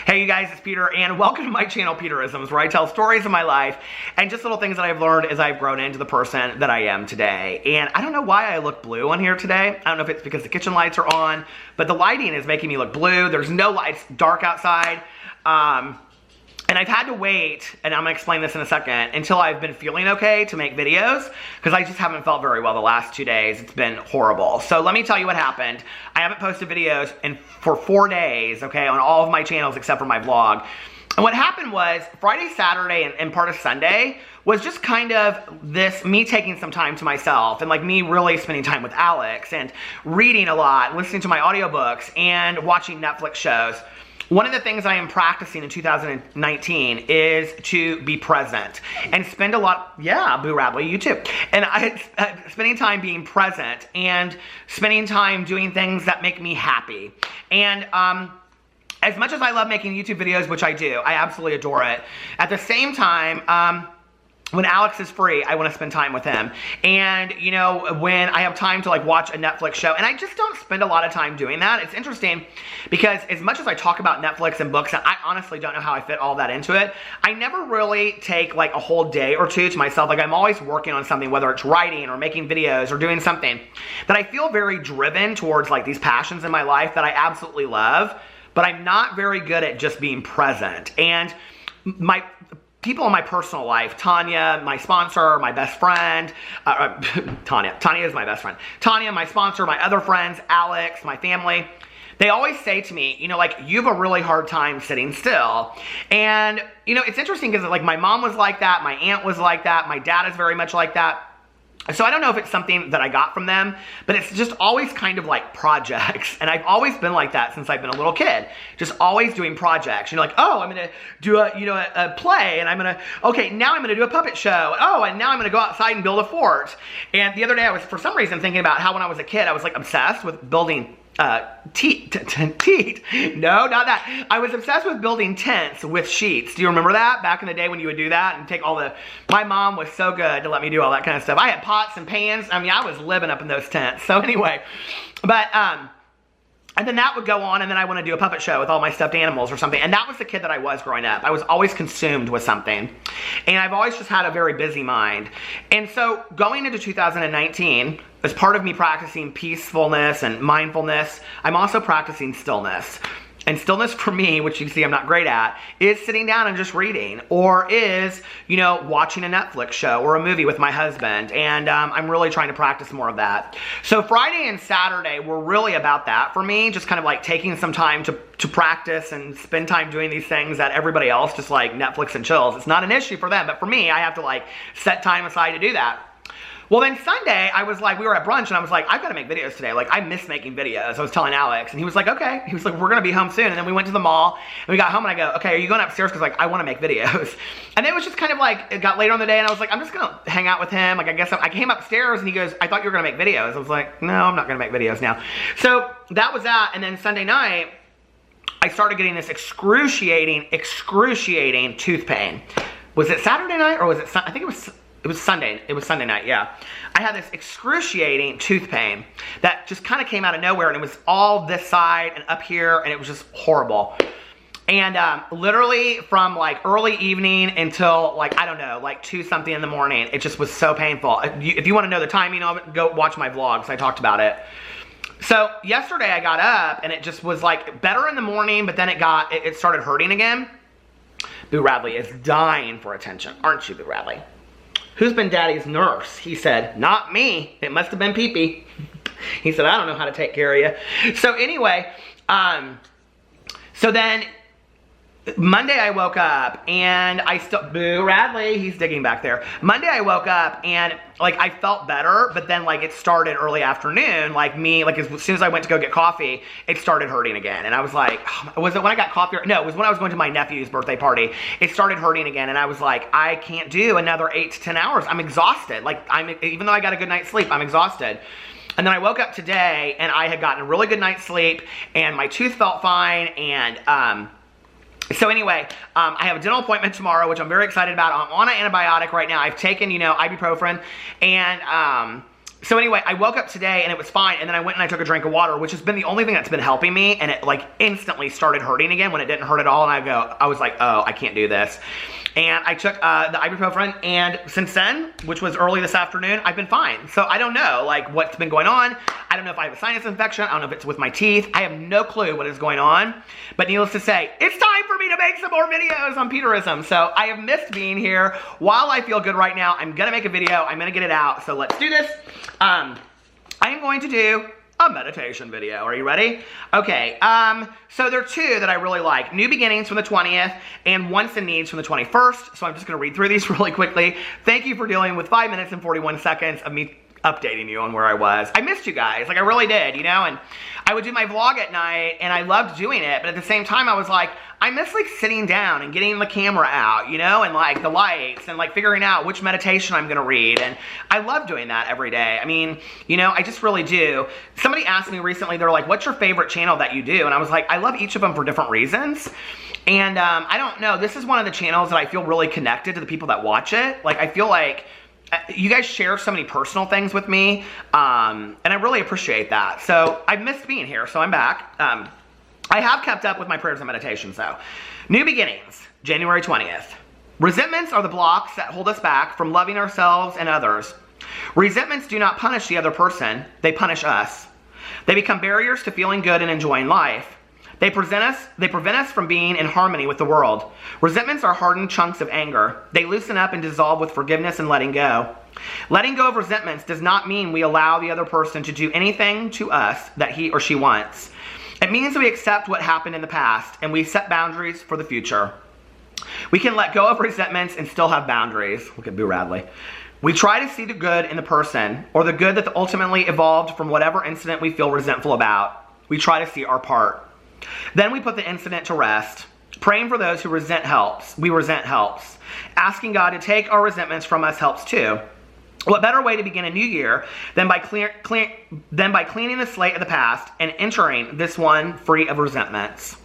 Hey you guys, it's Peter, and welcome to my channel, Peterisms, where I tell stories of my life and just little things that I've learned as I've grown into the person that I am today. And I don't know why I look blue on here today. I don't know if it's because the kitchen lights are on, but the lighting is making me look blue. There's no lights, dark outside. And I've had to wait, and I'm gonna explain this in a second, until I've been feeling okay to make videos, because I just haven't felt very well the last 2 days. It's been horrible. So let me tell you what happened. I haven't posted videos for 4 days, okay, on all of my channels except for my vlog. And what happened was, Friday, Saturday, and part of Sunday was just kind of me taking some time to myself, and like me really spending time with Alex, and reading a lot, listening to my audiobooks, and watching Netflix shows. One of the things I am practicing in 2019 is to be present and spend a lot, yeah, Boo Radley, you too. And spending time being present and spending time doing things that make me happy. And as much as I love making YouTube videos, which I do, I absolutely adore it. At the same time, when Alex is free, I want to spend time with him. And, you know, when I have time to like watch a Netflix show, and I just don't spend a lot of time doing that. It's interesting because as much as I talk about Netflix and books, and I honestly don't know how I fit all that into it, I never really take like a whole day or two to myself. Like I'm always working on something, whether it's writing or making videos or doing something that I feel very driven towards, like these passions in my life that I absolutely love, but I'm not very good at just being present. And people in my personal life, Tanya, my sponsor, my best friend, Tanya is my best friend. Tanya, my sponsor, my other friends, Alex, my family, they always say to me, you know, like, you have a really hard time sitting still. And, you know, it's interesting because like my mom was like that, my aunt was like that, my dad is very much like that. So I don't know if it's something that I got from them, but it's just always kind of like projects. And I've always been like that since I've been a little kid. Just always doing projects. You know, like, oh, I'm gonna do a play, and okay, now I'm gonna do a puppet show. Oh, and now I'm gonna go outside and build a fort. And the other day I was, for some reason, thinking about how when I was a kid, I was like obsessed with building no, not that. I was obsessed with building tents with sheets. Do you remember that? Back in the day when you would do that and take my mom was so good to let me do all that kind of stuff. I had pots and pans. I mean, I was living up in those tents. So anyway, but, and then that would go on, and then I want to do a puppet show with all my stuffed animals or something. And that was the kid that I was growing up. I was always consumed with something. And I've always just had a very busy mind. And so going into 2019, as part of me practicing peacefulness and mindfulness, I'm also practicing stillness. And stillness for me, which you can see I'm not great at, is sitting down and just reading, or is, you know, watching a Netflix show or a movie with my husband. And I'm really trying to practice more of that. So Friday and Saturday were really about that for me, just kind of like taking some time to practice and spend time doing these things that everybody else just like Netflix and chills. It's not an issue for them, but for me, I have to like set time aside to do that. Well, then Sunday, I was like, we were at brunch, and I was like, I've got to make videos today. Like, I miss making videos. I was telling Alex, and he was like, okay. He was like, we're going to be home soon. And then we went to the mall, and we got home, and I go, okay, are you going upstairs? Because, like, I want to make videos. And then it was just kind of like, it got later in the day, and I was like, I'm just going to hang out with him. Like, I guess I came upstairs, and he goes, I thought you were going to make videos. I was like, no, I'm not going to make videos now. So that was that. And then Sunday night, I started getting this excruciating tooth pain. Was it Saturday night, or was it I think it was Sunday. It was Sunday night, yeah. I had this excruciating tooth pain that just kind of came out of nowhere, and it was all this side and up here, and it was just horrible. And literally from like early evening until like, I don't know, like 2 something in the morning, it just was so painful. If you want to know the timing of it, go watch my vlogs. I talked about it. So yesterday I got up, and it just was like better in the morning, but then it started hurting again. Boo Radley is dying for attention, aren't you, Boo Radley? Who's been daddy's nurse? He said, not me. It must have been Pee-Pee. He said, I don't know how to take care of you. So anyway, so then Monday I woke up, and Boo Radley, he's digging back there. Monday I woke up, and like I felt better, but then like it started early afternoon, like as soon as I went to go get coffee, it started hurting again. And I was like, was it when I got coffee? No, it was when I was going to my nephew's birthday party. It started hurting again, and I was like, I can't do another 8 to 10 hours. I'm exhausted. Like even though I got a good night's sleep, I'm exhausted. And then I woke up today, and I had gotten a really good night's sleep, and my tooth felt fine, and so anyway, I have a dental appointment tomorrow, which I'm very excited about. I'm on an antibiotic right now. I've taken, you know, ibuprofen, and So anyway, I woke up today and it was fine, and then I went and I took a drink of water, which has been the only thing that's been helping me, and it like instantly started hurting again when it didn't hurt at all, and I was like, oh, I can't do this. And I took the ibuprofen, and since then, which was early this afternoon, I've been fine. So I don't know like what's been going on. I don't know if I have a sinus infection. I don't know if it's with my teeth. I have no clue what is going on. But needless to say, it's time for me to make some more videos on Peterisms. So I have missed being here. While I feel good right now, I'm gonna make a video. I'm gonna get it out. So let's do this. I am going to do a meditation video. Are you ready? Okay, so there are two that I really like. New Beginnings from the 20th and Wants and Needs from the 21st. So I'm just gonna read through these really quickly. Thank you for dealing with 5 minutes and 41 seconds of me updating you on where I was. I missed you guys, like I really did, you know, and I would do my vlog at night and I loved doing it, but at the same time I was like, I miss like sitting down and getting the camera out, you know, and like the lights and like figuring out which meditation I'm gonna read, and I love doing that every day. I mean, you know, I just really do. Somebody asked me recently, they're like, what's your favorite channel that you do? And I was like, I love each of them for different reasons. And I don't know, this is one of the channels that I feel really connected to the people that watch it. Like I feel like you guys share so many personal things with me, and I really appreciate that. So I missed being here, so I'm back. I have kept up with my prayers and meditations though. New Beginnings, January 20th. Resentments are the blocks that hold us back from loving ourselves and others. Resentments do not punish the other person, they punish us. They become barriers to feeling good and enjoying life. They prevent us from being in harmony with the world. Resentments are hardened chunks of anger. They loosen up and dissolve with forgiveness and letting go. Letting go of resentments does not mean we allow the other person to do anything to us that he or she wants. It means we accept what happened in the past and we set boundaries for the future. We can let go of resentments and still have boundaries. Look at Boo Radley. We try to see the good in the person, or the good that ultimately evolved from whatever incident we feel resentful about. We try to see our part. Then we put the incident to rest. Praying for those who resent helps. We resent helps. Asking God to take our resentments from us helps too. What better way to begin a new year than by cleaning the slate of the past and entering this one free of resentments?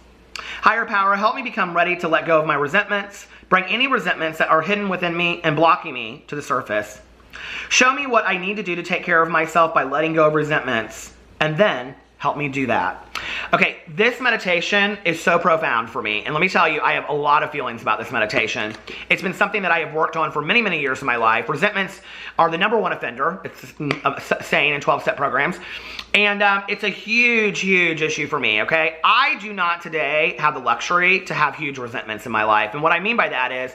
Higher power, help me become ready to let go of my resentments. Bring any resentments that are hidden within me and blocking me to the surface. Show me what I need to do to take care of myself by letting go of resentments, and then help me do that. Okay, this meditation is so profound for me, and let me tell you, I have a lot of feelings about this meditation. It's been something that I have worked on for many, many years in my life. Resentments are the #1 offender, it's saying in 12-step programs, and it's a huge, huge issue for me, okay? I do not today have the luxury to have huge resentments in my life, and what I mean by that is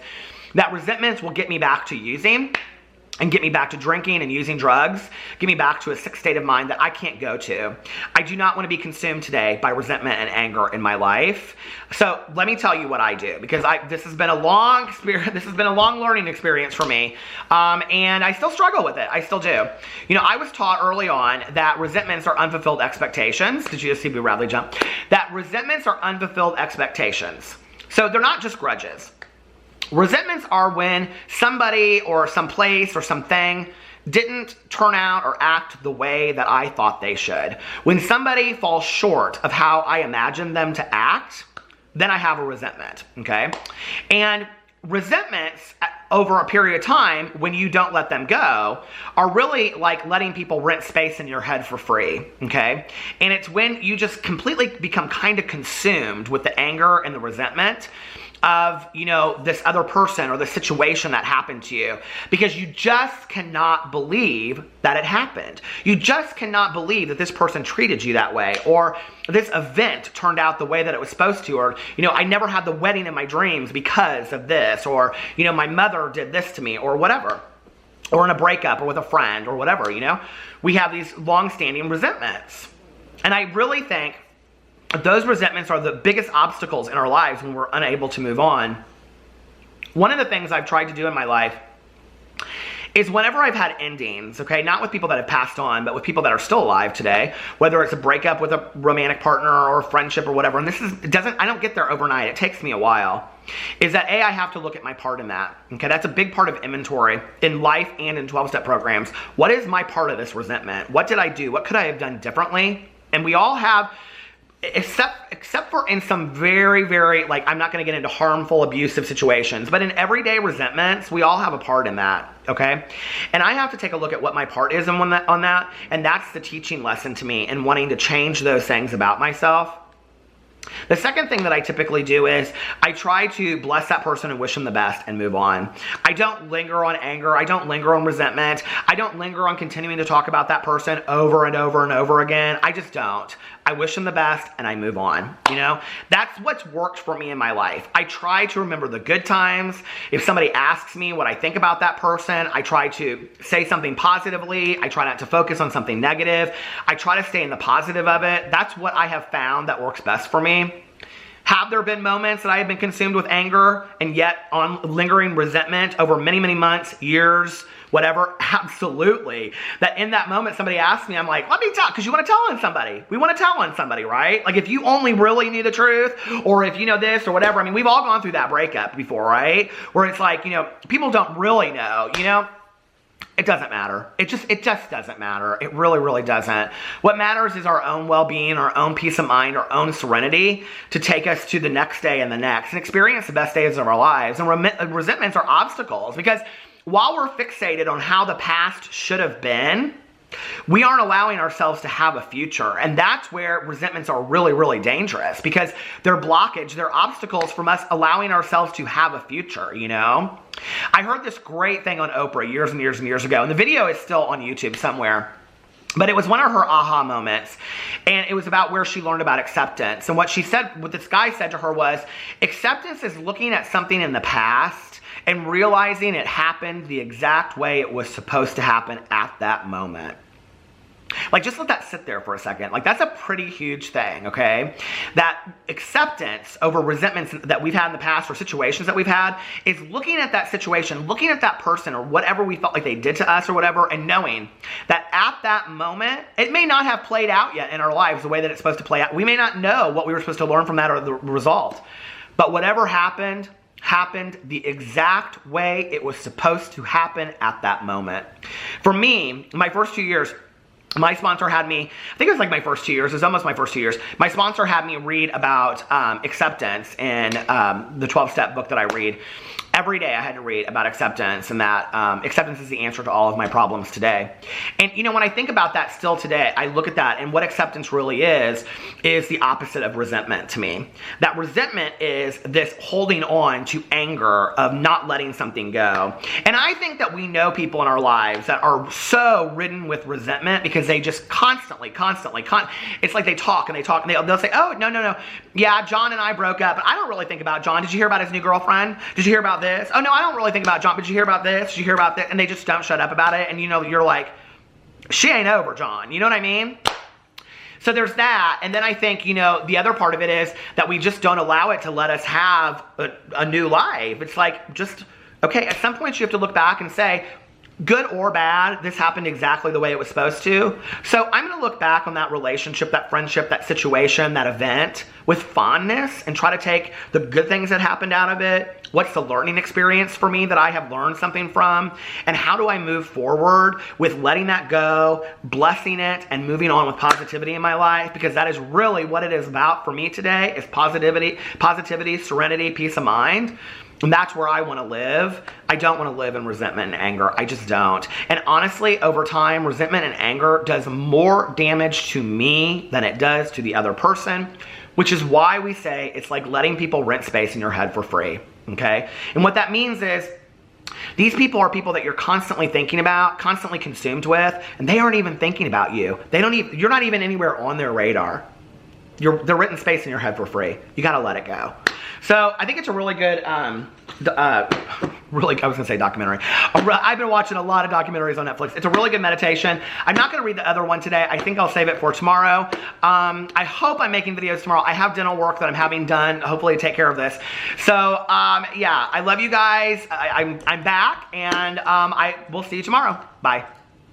that resentments will get me back to using, and get me back to drinking and using drugs, get me back to a sick state of mind that I can't go to. I do not want to be consumed today by resentment and anger in my life. So let me tell you what I do, because this has been a long experience. This has been a long learning experience for me, and I still struggle with it. I still do. You know, I was taught early on that resentments are unfulfilled expectations. Did you just see me Radley jump? That resentments are unfulfilled expectations. So they're not just grudges. Resentments are when somebody or some place or something didn't turn out or act the way that I thought they should. When somebody falls short of how I imagined them to act, then I have a resentment, okay? And resentments over a period of time, when you don't let them go, are really like letting people rent space in your head for free, okay? And it's when you just completely become kind of consumed with the anger and the resentment of, you know, this other person or the situation that happened to you, because you just cannot believe that it happened. You just cannot believe that this person treated you that way, or this event turned out the way that it was supposed to, or, you know, I never had the wedding in my dreams because of this, or, you know, my mother did this to me, or whatever, or in a breakup or with a friend or whatever, you know. We have these long-standing resentments. And I really think those resentments are the biggest obstacles in our lives when we're unable to move on. One of the things I've tried to do in my life is whenever I've had endings, okay, not with people that have passed on, but with people that are still alive today, whether it's a breakup with a romantic partner or a friendship or whatever, and I don't get there overnight, it takes me a while, is that I have to look at my part in that, okay? That's a big part of inventory in life and in 12-step programs. What is my part of this resentment? What did I do? What could I have done differently? And we all have except for in some very, very, like, I'm not going to get into harmful, abusive situations, but in everyday resentments, we all have a part in that, okay? And I have to take a look at what my part is on that, and that's the teaching lesson to me and wanting to change those things about myself. The second thing that I typically do is I try to bless that person and wish them the best and move on. I don't linger on anger. I don't linger on resentment. I don't linger on continuing to talk about that person over and over and over again. I just don't. I wish them the best and I move on. You know, that's what's worked for me in my life. I try to remember the good times. If somebody asks me what I think about that person, I try to say something positively. I try not to focus on something negative. I try to stay in the positive of it. That's what I have found that works best for me. Have there been moments that I have been consumed with anger and yet on lingering resentment over many, many months, years, whatever? Absolutely. That in that moment, somebody asked me, I'm like, let me tell, because you want to tell on somebody. We want to tell on somebody, right? Like if you only really knew the truth, or if you know this or whatever. I mean, we've all gone through that breakup before, right? Where it's like, you know, people don't really know, you know? It doesn't matter. It just doesn't matter. It really, really doesn't. What matters is our own well-being, our own peace of mind, our own serenity to take us to the next day and the next and experience the best days of our lives. And resentments are obstacles because while we're fixated on how the past should have been, we aren't allowing ourselves to have a future. And that's where resentments are really, really dangerous because they're blockage, they're obstacles from us allowing ourselves to have a future, you know? I heard this great thing on Oprah years and years and years ago, and the video is still on YouTube somewhere. But it was one of her aha moments, and it was about where she learned about acceptance. And what she said, what this guy said to her was, acceptance is looking at something in the past and realizing it happened the exact way it was supposed to happen at that moment. Like, just let that sit there for a second. Like, that's a pretty huge thing, okay? That acceptance over resentments that we've had in the past or situations that we've had is looking at that situation, looking at that person or whatever we felt like they did to us or whatever, and knowing that at that moment, it may not have played out yet in our lives the way that it's supposed to play out. We may not know what we were supposed to learn from that or the result. But whatever happened the exact way it was supposed to happen at that moment. For me, my first 2 years, my sponsor had me, I think it was like my first 2 years, it was almost my first 2 years. My sponsor had me read about acceptance in the 12-step book that I read. Every day I had to read about acceptance and that acceptance is the answer to all of my problems today. And you know, when I think about that still today, I look at that and what acceptance really is the opposite of resentment to me. That resentment is this holding on to anger of not letting something go. And I think that we know people in our lives that are so ridden with resentment because they just constantly, it's like they talk and they'll say, oh, no. Yeah, John and I broke up, but I don't really think about John. Did you hear about his new girlfriend? Did you hear about this? Oh no, I don't really think about John, but did you hear about this? Did you hear about this? And they just don't shut up about it. And you know, you're like, she ain't over, John. You know what I mean? So there's that. And then I think, you know, the other part of it is that we just don't allow it to let us have a new life. It's like, just, okay, at some point you have to look back and say, good or bad, this happened exactly the way it was supposed to. So I'm going to look back on that relationship, that friendship, that situation, that event with fondness and try to take the good things that happened out of it. What's the learning experience for me that I have learned something from? And how do I move forward with letting that go, blessing it, and moving on with positivity in my life? Because that is really what it is about for me today, is positivity, serenity, peace of mind. And that's where I want to live. I don't want to live in resentment and anger. I just don't. And honestly, over time, resentment and anger does more damage to me than it does to the other person, which is why we say it's like letting people rent space in your head for free, okay? And what that means is these people are people that you're constantly thinking about, constantly consumed with, and they aren't even thinking about you. You're not even anywhere on their radar. They're renting space in your head for free. You got to let it go. So I think it's a really good, I was going to say documentary. I've been watching a lot of documentaries on Netflix. It's a really good meditation. I'm not going to read the other one today. I think I'll save it for tomorrow. I hope I'm making videos tomorrow. I have dental work that I'm having done, hopefully to take care of this. So, yeah, I love you guys. I'm back, and I will see you tomorrow. Bye.